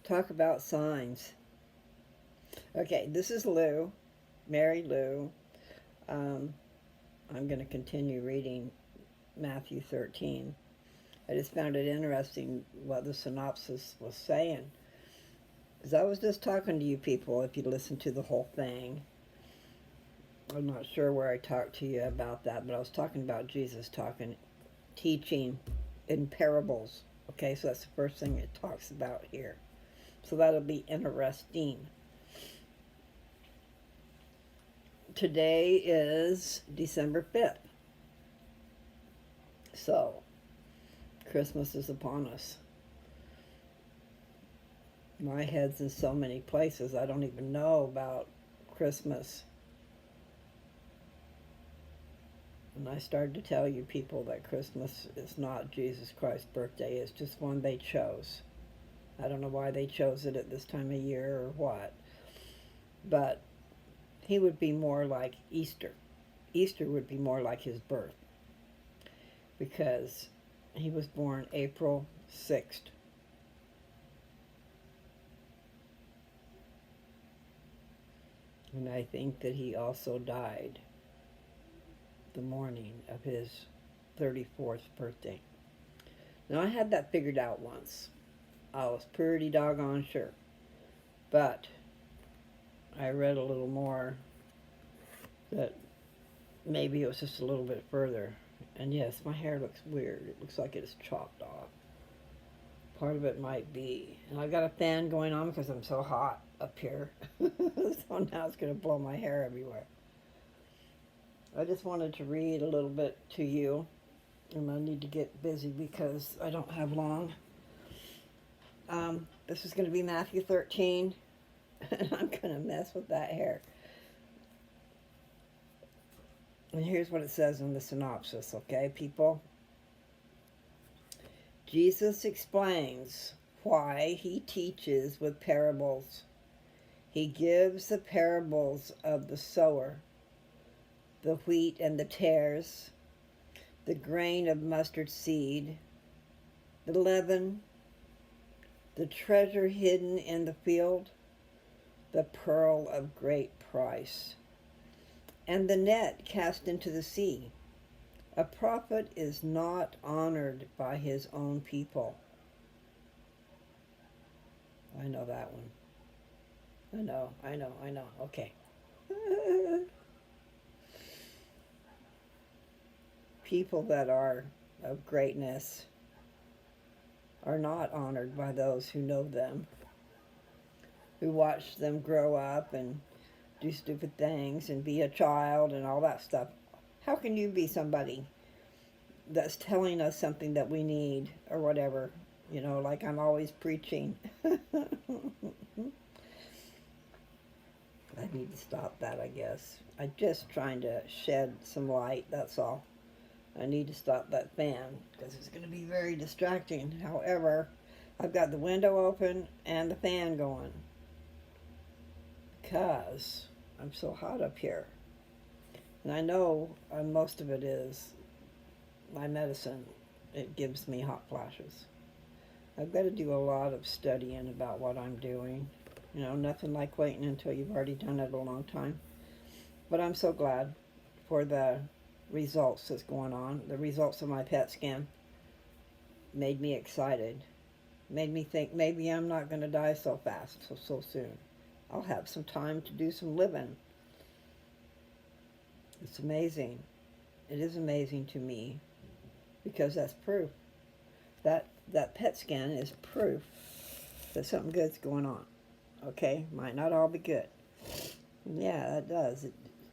Talk about signs. Okay, this is Lou, Mary Lou. Um, I'm going to continue reading Matthew 13. I just found it interesting what the synopsis was saying. Because I was just talking to you people, if you listen to the whole thing. I'm not sure where I talked to you about that, but I was talking about Jesus teaching in parables. Okay, so that's the first thing it talks about here. So that'll be interesting. Today is December 5th. So, Christmas is upon us. My head's in so many places, I don't even know about Christmas. And I started to tell you people that Christmas is not Jesus Christ's birthday, it's just one they chose. I don't know why they chose it at this time of year or what. But he would be more like Easter. Easter would be more like his birth because he was born April 6th. And I think that he also died the morning of his 34th birthday. Now, I had that figured out once. I was pretty doggone sure. But I read a little more that maybe it was just a little bit further. And yes, my hair looks weird. It looks like it is chopped off. Part of it might be. And I got a fan going on because I'm so hot up here. So now it's going to blow my hair everywhere. I just wanted to read a little bit to you. And I need to get busy because I don't have long. This is going to be Matthew 13. And I'm going to mess with that hair. And here's what it says in the synopsis, okay, people? Jesus explains why he teaches with parables. He gives the parables of the sower, the wheat and the tares, the grain of mustard seed, the leaven, the treasure hidden in the field, the pearl of great price, and the net cast into the sea. A prophet is not honored by his own people. I know that one. I know. Okay. People that are of greatness are not honored by those who know them, who watch them grow up and do stupid things and be a child and all that stuff. How can you be somebody that's telling us something that we need or whatever? You know, like I'm always preaching. I need to stop that, I guess. I'm just trying to shed some light, that's all. I need to stop that fan because it's going to be very distracting. However, I've got the window open and the fan going because I'm so hot up here. And I know most of it is my medicine. It gives me hot flashes. I've got to do a lot of studying about what I'm doing. You know, nothing like waiting until you've already done it a long time. But I'm so glad for the results that's going on. The results of my PET scan made me excited. Made me think maybe I'm not going to die so fast, so soon. I'll have some time to do some living. It's amazing. It is amazing to me because that's proof. That PET scan is proof that something good's going on. Okay? Might not all be good. Yeah, that does.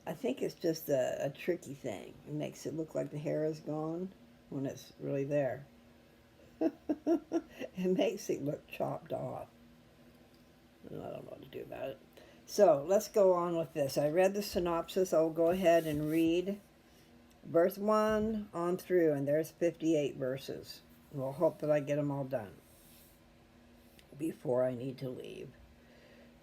I think it's just a tricky thing. It makes it look like the hair is gone when it's really there. It makes it look chopped off. I don't know what to do about it. So let's go on with this. I read the synopsis. I'll go ahead and read verse 1 on through, and there's 58 verses. We'll hope that I get them all done before I need to leave.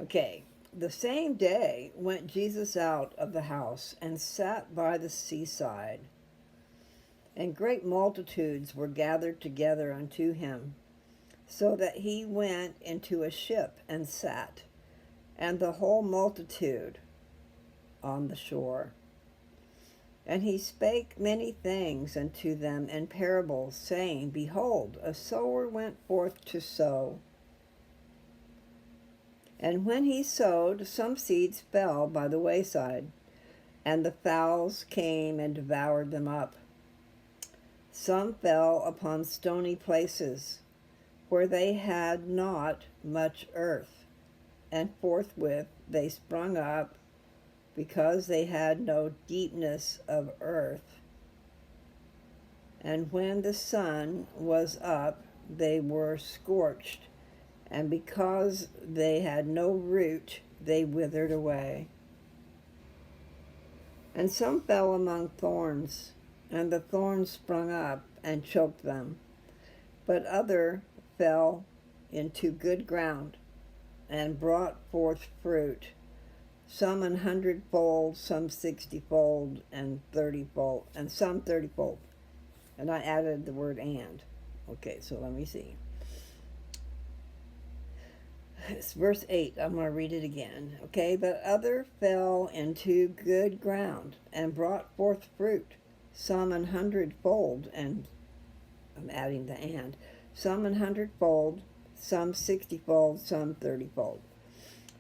Okay. The same day went Jesus out of the house and sat by the seaside, and great multitudes were gathered together unto him, so that he went into a ship and sat, and the whole multitude on the shore. And he spake many things unto them in parables, saying, Behold, a sower went forth to sow. And when he sowed, some seeds fell by the wayside, and the fowls came and devoured them up. Some fell upon stony places, where they had not much earth, and forthwith they sprung up, because they had no deepness of earth. And when the sun was up, they were scorched, and because they had no root, they withered away. And some fell among thorns, and the thorns sprung up and choked them. But other fell into good ground, and brought forth fruit, some 100-fold, some 60-fold, and 30-fold, and some 30-fold. And I added the word and. Okay, so let me see. It's verse 8. I'm going to read it again. Okay, but other fell into good ground and brought forth fruit, some 100-fold, and I'm adding the and, some 100-fold, some 60-fold, some 30-fold.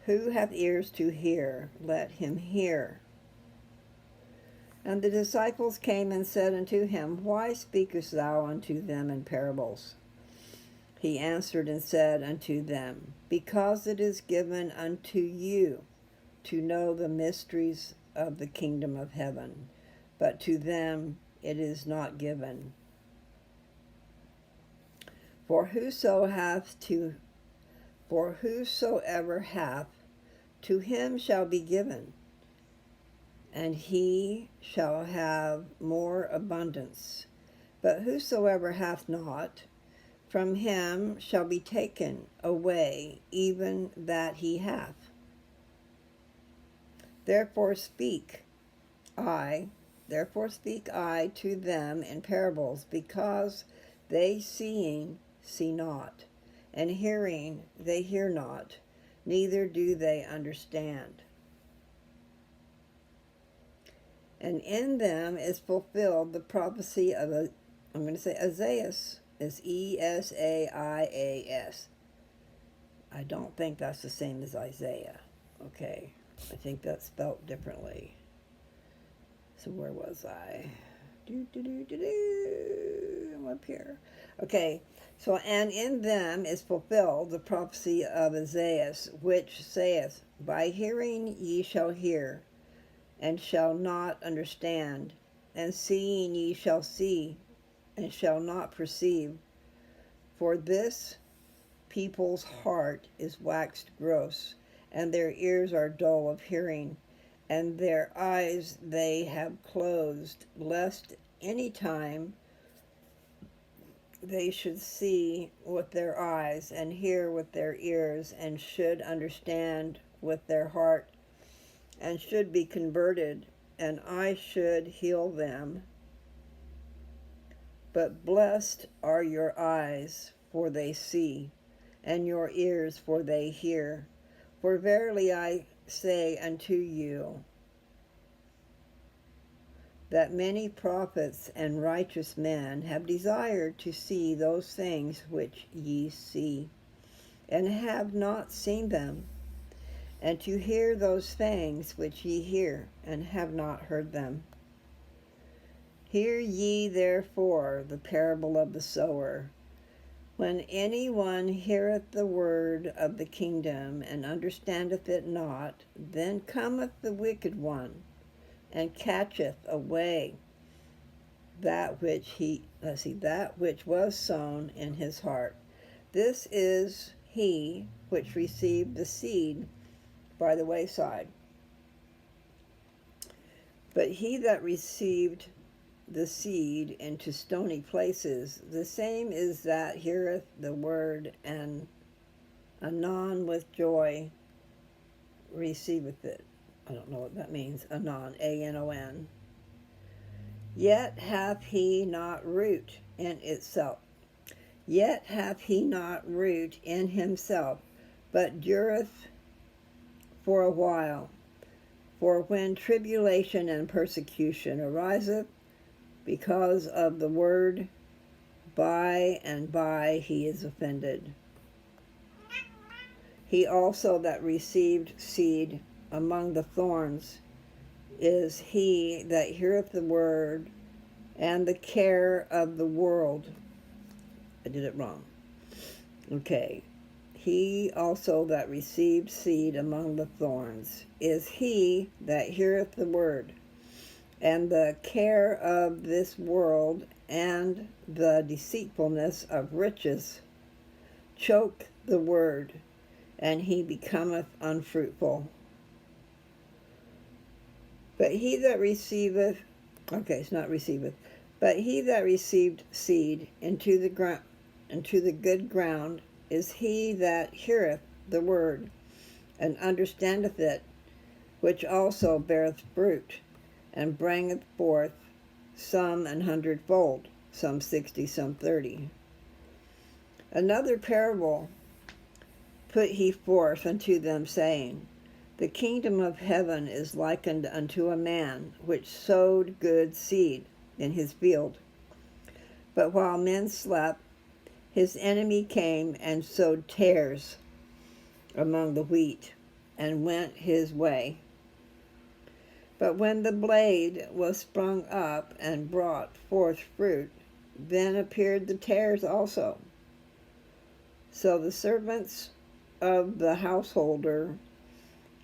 Who hath ears to hear, let him hear. And the disciples came and said unto him, Why speakest thou unto them in parables? He answered and said unto them, Because it is given unto you to know the mysteries of the kingdom of heaven, but to them it is not given. For whosoever hath, to him shall be given, and he shall have more abundance. But whosoever hath not, from him shall be taken away even that he hath. Therefore speak I to them in parables, because they seeing see not, and hearing they hear not, neither do they understand. And in them is fulfilled the prophecy of, I'm going to say Esaias, is Esaias. I don't think that's the same as Isaiah. Okay, I think that's spelt differently. So where was I? I'm up here. Okay, so and in them is fulfilled the prophecy of Esaias, which saith, By hearing ye shall hear, and shall not understand, and seeing ye shall see, and shall not perceive. For this people's heart is waxed gross, and their ears are dull of hearing, and their eyes they have closed, lest any time they should see with their eyes, and hear with their ears, and should understand with their heart, and should be converted, and I should heal them. But blessed are your eyes, for they see, and your ears, for they hear. For verily I say unto you, that many prophets and righteous men have desired to see those things which ye see, and have not seen them, and to hear those things which ye hear, and have not heard them. Hear ye therefore the parable of the sower. When any one heareth the word of the kingdom, and understandeth it not, then cometh the wicked one, and catcheth away that which was sown in his heart. This is he which received the seed by the wayside. But he that received the seed into stony places, the same is that heareth the word, and anon with joy receiveth it. I don't know what that means, anon, A-N-O-N. Yet hath he not root in itself, Yet hath he not root in himself, but dureth for a while. For when tribulation and persecution ariseth because of the word, by and by he is offended. He also that received seed among the thorns is he that heareth the word, and the care of the world. I did it wrong. Okay. He also that received seed among the thorns is he that heareth the word, and the care of this world and the deceitfulness of riches choke the word, and he becometh unfruitful. But he that receiveth, it's not receiveth, but he that received seed into the good ground is he that heareth the word, and understandeth it, which also beareth fruit, and bringeth forth some 100-fold, some 60, some 30. Another parable put he forth unto them, saying, The kingdom of heaven is likened unto a man which sowed good seed in his field. But while men slept, his enemy came and sowed tares among the wheat, and went his way. But when the blade was sprung up and brought forth fruit, then appeared the tares also. So the servants of the householder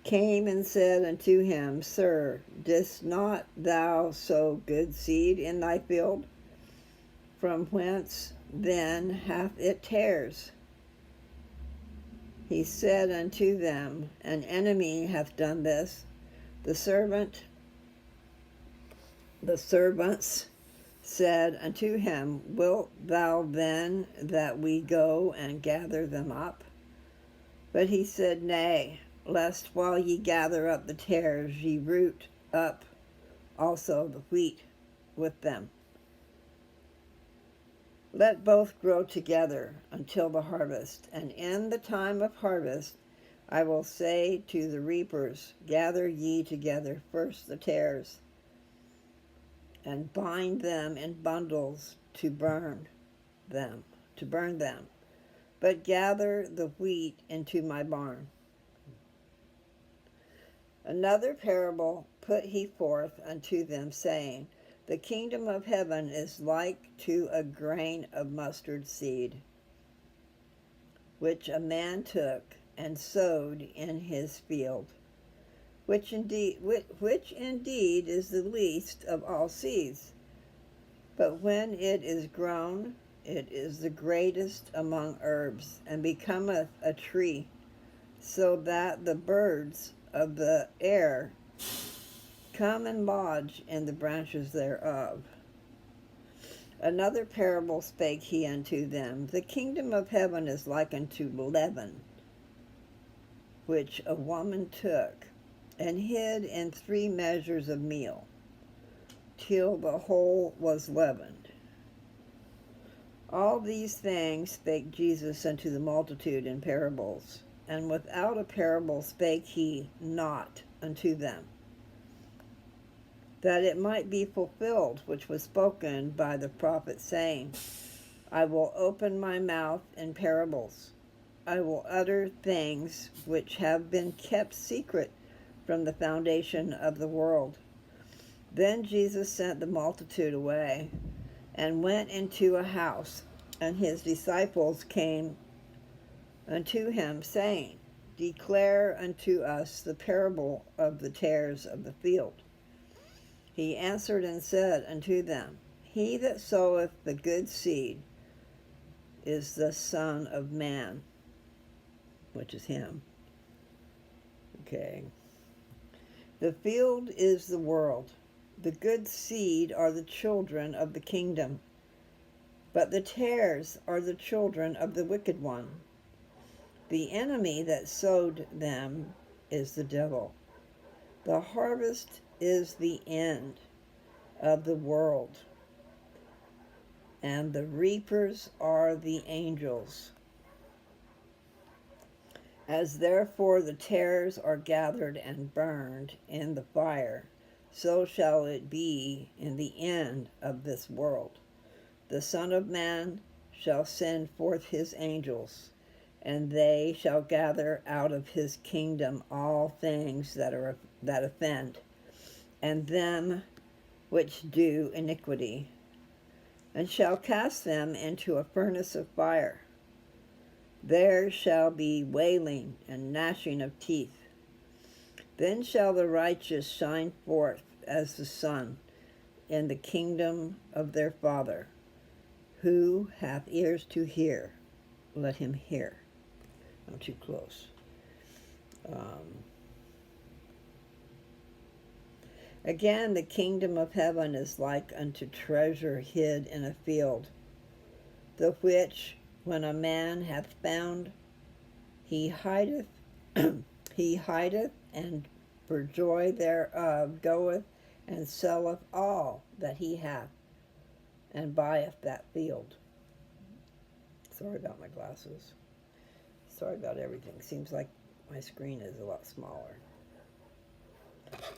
came and said unto him, Sir, didst not thou sow good seed in thy field? From whence then hath it tares? He said unto them, An enemy hath done this. The servants said unto him, Wilt thou then that we go and gather them up? But he said, Nay, lest while ye gather up the tares, ye root up also the wheat with them. Let both grow together until the harvest, and in the time of harvest I will say to the reapers, Gather ye together first the tares, and bind them in bundles to burn them, but gather the wheat into my barn. Another parable put he forth unto them, saying, The kingdom of heaven is like to a grain of mustard seed, which a man took and sowed in his field, which indeed is the least of all seeds. But when it is grown, it is the greatest among herbs, and becometh a tree, so that the birds of the air come and lodge in the branches thereof. Another parable spake he unto them, The kingdom of heaven is like unto leaven, which a woman took and hid in 3 measures of meal, till the whole was leavened. All these things spake Jesus unto the multitude in parables, and without a parable spake he not unto them, that it might be fulfilled which was spoken by the prophet, saying, I will open my mouth in parables. I will utter things which have been kept secret from the foundation of the world. Then Jesus sent the multitude away, and went into a house, and his disciples came unto him, saying, Declare unto us the parable of the tares of the field. He answered and said unto them, He that soweth the good seed is the Son of Man, which is him. Okay. The field is the world. The good seed are the children of the kingdom, but the tares are the children of the wicked one. The enemy that sowed them is the devil. The harvest is the end of the world, and the reapers are the angels. As therefore the tares are gathered and burned in the fire, so shall it be in the end of this world. The Son of Man shall send forth his angels, and they shall gather out of his kingdom all things that offend, and them which do iniquity, and shall cast them into a furnace of fire. There shall be wailing and gnashing of teeth. Then shall the righteous shine forth as the sun in the kingdom of their Father. Who hath ears to hear, let him hear. I'm too close. Again, the kingdom of heaven is like unto treasure hid in a field, the which, when a man hath found, he hideth, and for joy thereof goeth and selleth all that he hath, and buyeth that field. Sorry about my glasses. Sorry about everything. Seems like my screen is a lot smaller.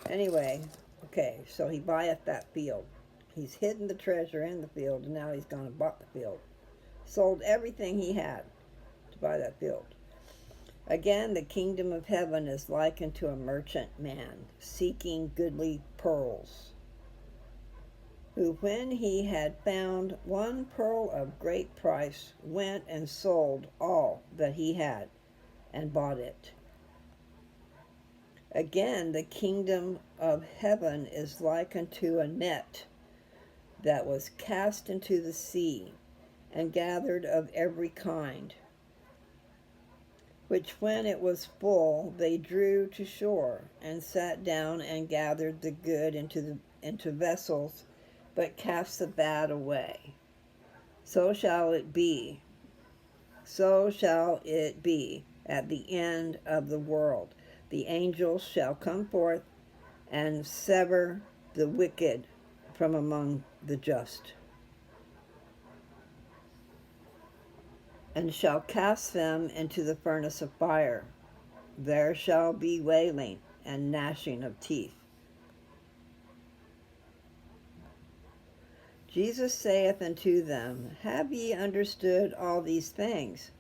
Anyway, okay, so he buyeth that field. He's hidden the treasure in the field, and now he's gone and bought the field. Sold everything he had to buy that field. Again, the kingdom of heaven is like unto a merchant man seeking goodly pearls, who when he had found one pearl of great price, went and sold all that he had, and bought it. Again, the kingdom of heaven is like unto a net that was cast into the sea, and gathered of every kind, which when it was full, they drew to shore, and sat down and gathered the good into vessels, but cast the bad away. So shall it be at the end of the world. The angels shall come forth and sever the wicked from among the just, and shall cast them into the furnace of fire. There shall be wailing and gnashing of teeth. Jesus saith unto them, Have ye understood all these things?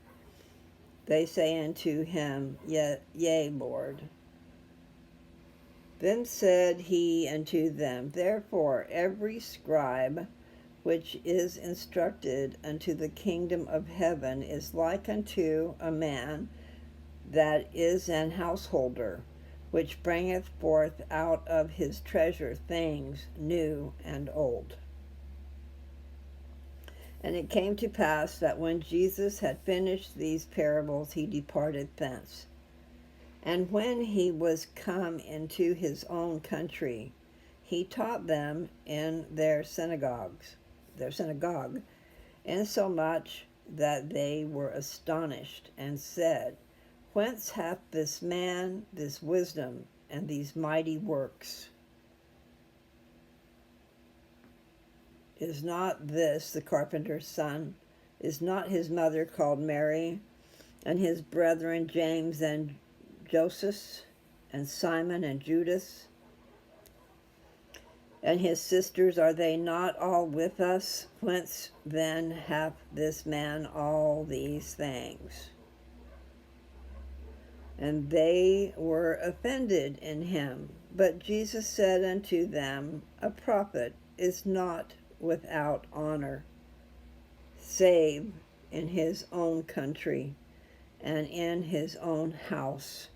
They say unto him, Yea, Lord. Then said he unto them, Therefore every scribe which is instructed unto the kingdom of heaven is like unto a man that is an householder, which bringeth forth out of his treasure things new and old. And it came to pass that when Jesus had finished these parables, he departed thence. And when he was come into his own country, he taught them in their synagogue, insomuch that they were astonished, and said, Whence hath this man this wisdom and these mighty works? Is not this the carpenter's son? Is not his mother called Mary, and his brethren James and Joseph, and Simon and Judas? And his sisters, are they not all with us? Whence then hath this man all these things? And they were offended in him. But Jesus said unto them, A prophet is not without honor, save in his own country and in his own house.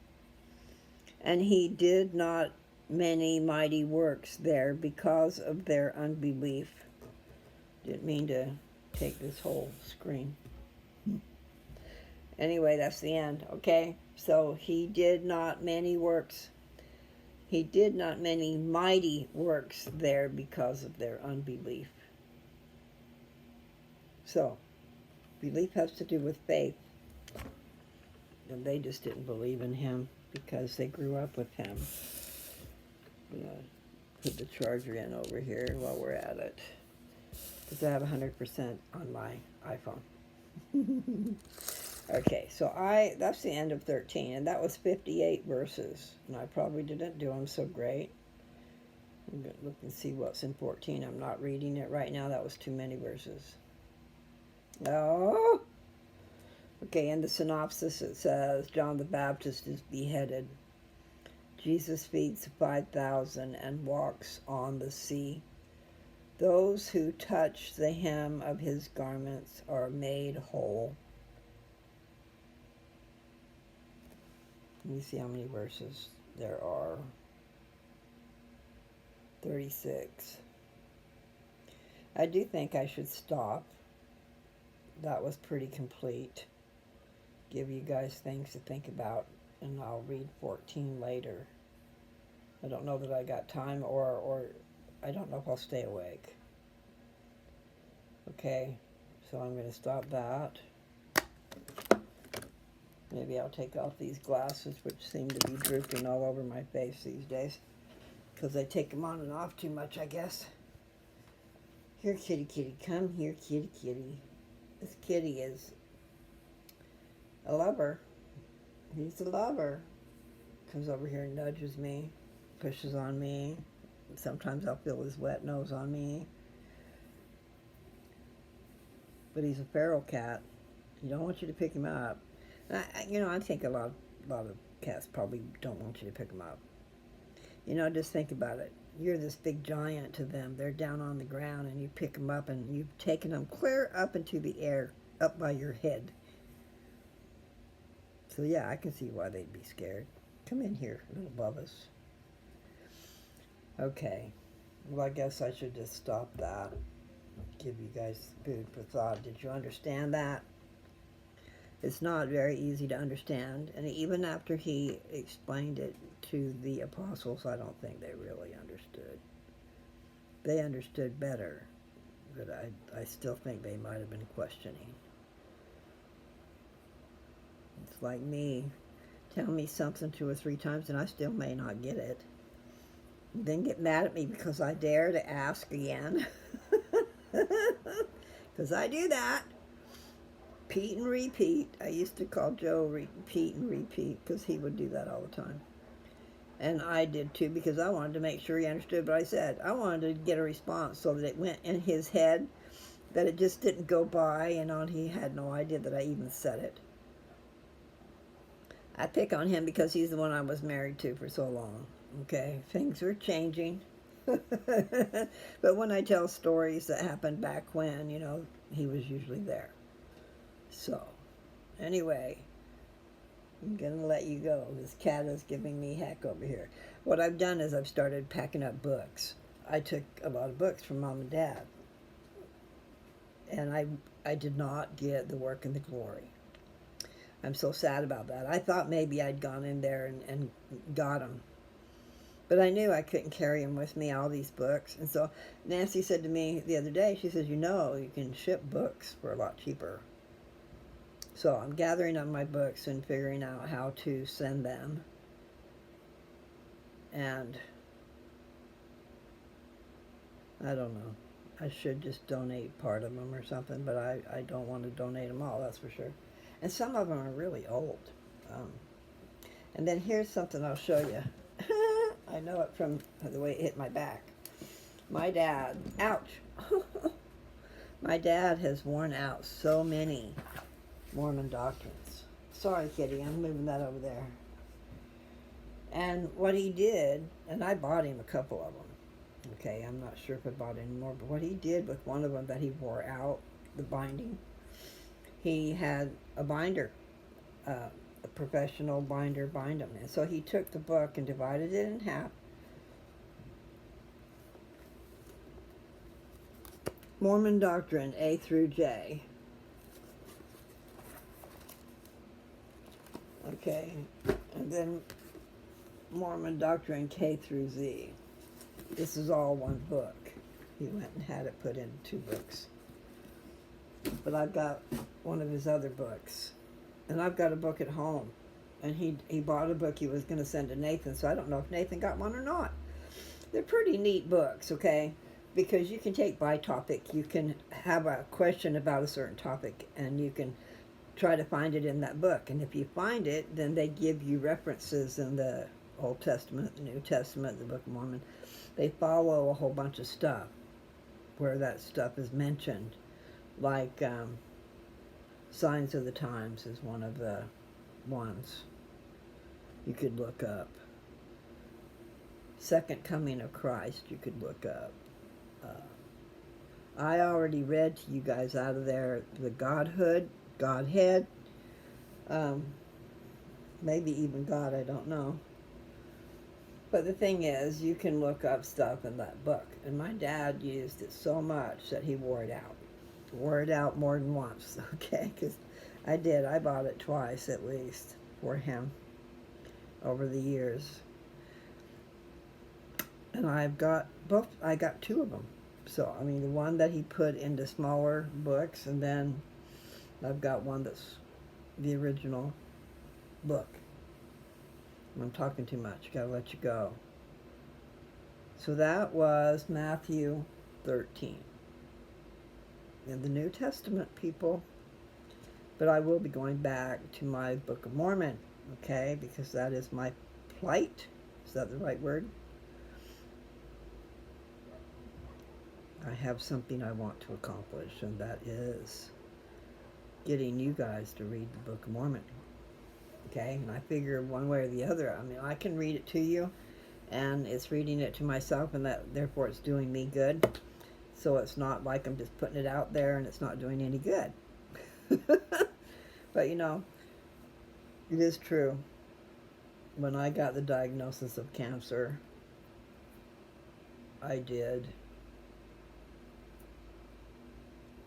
And he did not many mighty works there because of their unbelief. Didn't mean to take this whole screen. Anyway, that's the end, okay? So he did not many mighty works there because of their unbelief. So, belief has to do with faith. And they just didn't believe in him because they grew up with him. I'm going to put the charger in over here while we're at it. because I have 100% on my iPhone. Okay, so that's the end of 13, and that was 58 verses, and I probably didn't do them so great. I'm going to look and see what's in 14. I'm not reading it right now. That was too many verses. Oh! Okay, in the synopsis it says, John the Baptist is beheaded. Jesus feeds 5,000 and walks on the sea. Those who touch the hem of his garments are made whole. Let me see how many verses there are. 36. I do think I should stop. That was pretty complete. Give you guys things to think about, and I'll read 14 later. I don't know that I got time, or I don't know if I'll stay awake. Okay, so I'm going to stop that. Maybe I'll take off these glasses, which seem to be drooping all over my face these days, because I take them on and off too much, I guess. Here, kitty, kitty. Come here, kitty, kitty. This kitty is a lover. He's a lover. Comes over here and nudges me, pushes on me. Sometimes I'll feel his wet nose on me. But he's a feral cat. He don't want you to pick him up. I think a lot of cats probably don't want you to pick them up. Just think about it. You're this big giant to them. They're down on the ground, and you pick them up, and you've taken them clear up into the air, up by your head. So yeah, I can see why they'd be scared. Come in here, little Bubbas. Okay. Well, I guess I should just stop that. Give you guys food for thought. Did you understand that? It's not very easy to understand, and even after he explained it to the apostles, I don't think they really understood. They understood better, but I still think they might have been questioning. It's like me. Tell me something 2 or 3 times, and I still may not get it. Then get mad at me because I dare to ask again. Because I do that. Repeat and repeat. I used to call Joe repeat and repeat because he would do that all the time. And I did too, because I wanted to make sure he understood what I said. I wanted to get a response so that it went in his head, that it just didn't go by and he had no idea that I even said it. I pick on him because he's the one I was married to for so long. Okay, things are changing. But when I tell stories that happened back when, he was usually there. So, anyway, I'm going to let you go. This cat is giving me heck over here. What I've done is I've started packing up books. I took a lot of books from Mom and Dad. And I did not get the Work and the Glory. I'm so sad about that. I thought maybe I'd gone in there and got them. But I knew I couldn't carry them with me, all these books. And so Nancy said to me the other day, she says, you can ship books for a lot cheaper. So I'm gathering up my books and figuring out how to send them. And I don't know. I should just donate part of them or something, but I don't want to donate them all, that's for sure. And some of them are really old. And then here's something I'll show you. I know it from the way it hit my back. My dad, ouch. My dad has worn out so many Mormon doctrines. Sorry, kitty, I'm moving that over there. And what he did, and I bought him a couple of them. Okay, I'm not sure if I bought any more, but what he did with one of them that he wore out, the binding, he had a binder, a professional binder bind them. And so he took the book and divided it in half. Mormon Doctrine, A through J. Okay, and then Mormon Doctrine, K through Z. This is all one book. He went and had it put into 2 books. But I've got one of his other books. And I've got a book at home. And he bought a book he was going to send to Nathan, so I don't know if Nathan got one or not. They're pretty neat books, okay? because you can take by topic. You can have a question about a certain topic, and you can try to find it in that book. And if you find it, then they give you references in the Old Testament, the New Testament, the Book of Mormon. They follow a whole bunch of stuff where that stuff is mentioned, like Signs of the Times is one of the ones you could look up. Second Coming of Christ you could look up. I already read to you guys out of there the Godhead, maybe even God, I don't know. But the thing is, you can look up stuff in that book. And my dad used it so much that he wore it out. Wore it out more than once, okay? Because I did. I bought it twice at least for him over the years. And I've got both. I got two of them. So, I mean, the one that he put into smaller books, and then I've got one that's the original book. I'm talking too much. Gotta let you go. So that was Matthew 13. In the New Testament, people. But I will be going back to my Book of Mormon, okay? Because that is my plight. Is that the right word? I have something I want to accomplish, and that is getting you guys to read the Book of Mormon. Okay, and I figure one way or the other, I mean, I can read it to you, and it's reading it to myself, and that therefore it's doing me good. So it's not like I'm just putting it out there and it's not doing any good. But you know, it is true. When I got the diagnosis of cancer, I did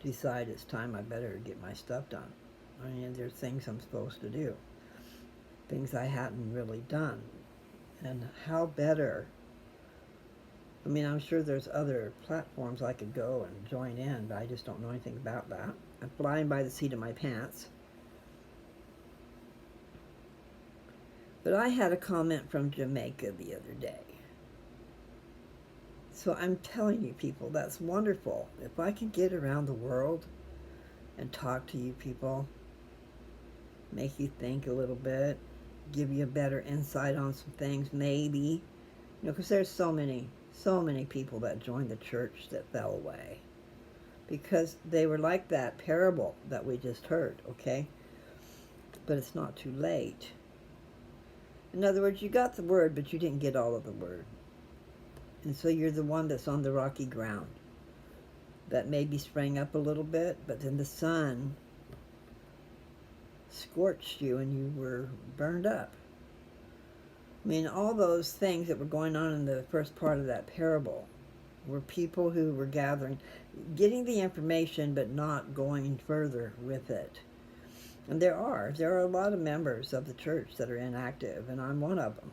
decide it's time I better get my stuff done. I mean, there's things I'm supposed to do. Things I hadn't really done. And how better, I mean, I'm sure there's other platforms I could go and join in, but I just don't know anything about that. I'm flying by the seat of my pants. But I had a comment from Jamaica the other day. So I'm telling you people, that's wonderful. If I can get around the world and talk to you people, make you think a little bit, give you a better insight on some things, maybe. You know, because there's so many people that joined the church that fell away. Because they were like that parable that we just heard, okay? But it's not too late. In other words, you got the word, but you didn't get all of the word. And so you're the one that's on the rocky ground. That maybe sprang up a little bit, but then the sun scorched you and you were burned up. I mean, all those things that were going on in the first part of that parable were people who were gathering, getting the information, but not going further with it. And there are a lot of members of the church that are inactive, and I'm one of them.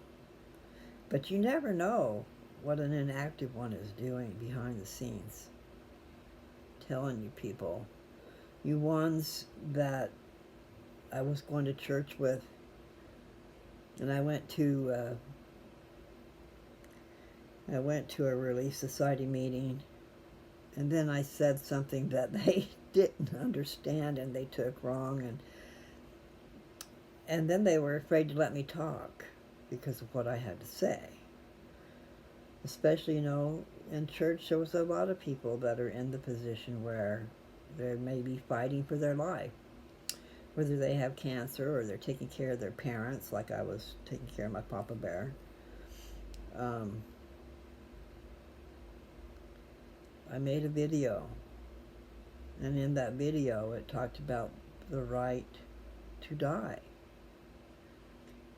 But you never know what an inactive one is doing behind the scenes. Telling you people, you ones that I was going to church with, and I went to a Relief Society meeting, and then I said something that they didn't understand and they took wrong, and then they were afraid to let me talk because of what I had to say. Especially, you know, in church there was a lot of people that are in the position where they may be fighting for their life. Whether they have cancer or they're taking care of their parents, like I was taking care of my Papa Bear. I made a video, and in that video it talked about the right to die.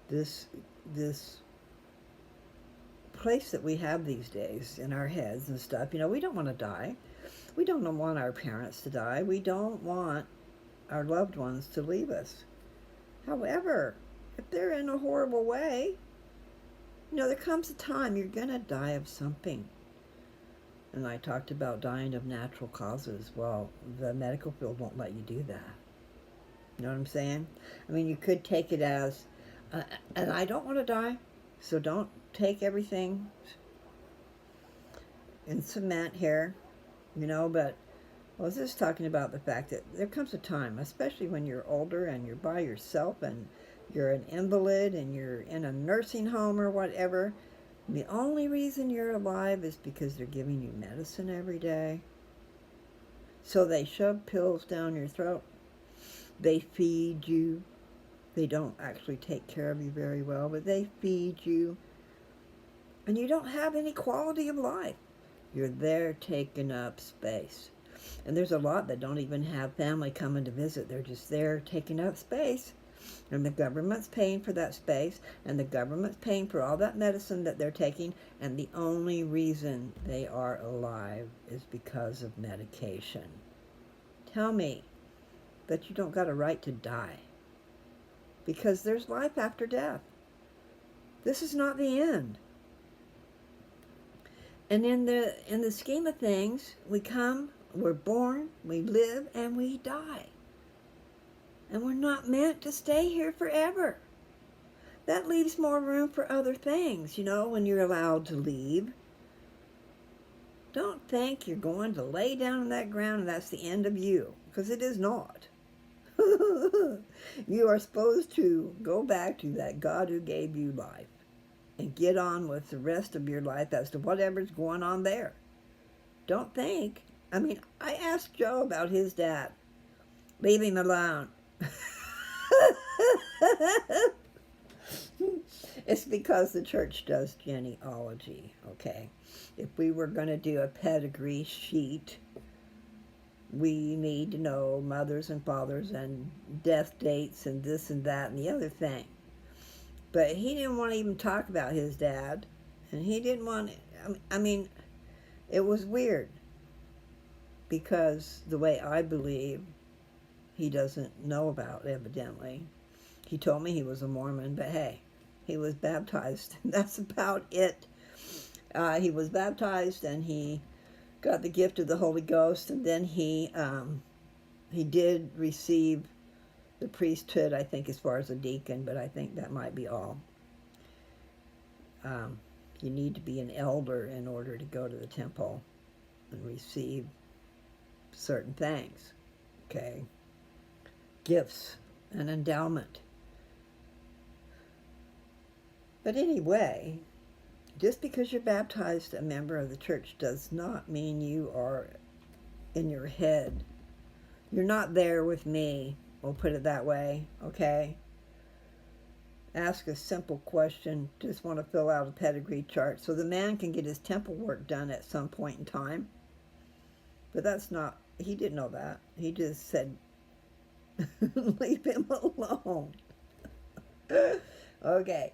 This place that we have these days in our heads and stuff, you know, we don't want to die. We don't want our parents to die. We don't want our loved ones to leave us. However, if they're in a horrible way, you know, there comes a time you're going to die of something. And I talked about dying of natural causes. Well, the medical field won't let you do that. You know what I'm saying? I mean, you could take it as, and I don't want to die, so don't take everything. in cement here, but I was just talking about the fact that there comes a time, especially when you're older and you're by yourself and you're an invalid and you're in a nursing home or whatever. The only reason you're alive is because they're giving you medicine every day. So they shove pills down your throat. They feed you. They don't actually take care of you very well, but they feed you. And you don't have any quality of life. You're there taking up space. And there's a lot that don't even have family coming to visit. They're just there taking up space. And the government's paying for that space. And the government's paying for all that medicine that they're taking. And the only reason they are alive is because of medication. Tell me that you don't got a right to die. Because there's life after death. This is not the end. And in the scheme of things, we're born, we live, and we die. And we're not meant to stay here forever. That leaves more room for other things, when you're allowed to leave. Don't think you're going to lay down on that ground and that's the end of you, because it is not. You are supposed to go back to that God who gave you life and get on with the rest of your life as to whatever's going on there. Don't think. I asked Joe about his dad. Leave him alone. It's because the church does genealogy, okay? If we were going to do a pedigree sheet, we need to know mothers and fathers and death dates and this and that and the other thing. But he didn't want to even talk about his dad. And he didn't want to, it was weird. Because the way I believe, he doesn't know about, evidently. He told me he was a Mormon, but hey, he was baptized. That's about it. He was baptized and he got the gift of the Holy Ghost, and then he did receive the priesthood, I think, as far as a deacon, but I think that might be all. You need to be an elder in order to go to the temple and receive certain things, okay? Gifts, an endowment. But anyway, just because you're baptized a member of the church does not mean you are in your head. You're not there with me, we'll put it that way, okay? Ask a simple question, just want to fill out a pedigree chart so the man can get his temple work done at some point in time. But that's not, he didn't know that. He just said, leave him alone. Okay.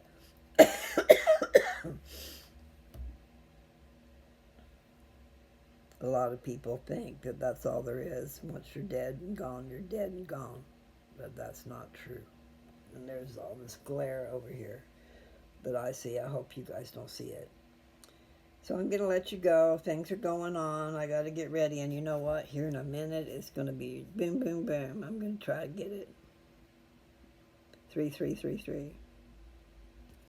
A lot of people think that that's all there is. Once you're dead and gone, you're dead and gone. But that's not true. And there's all this glare over here that I see. I hope you guys don't see it. So I'm going to let you go. Things are going on. I got to get ready. And you know what? Here in a minute, it's going to be boom, boom, boom. I'm going to try to get it. 3333.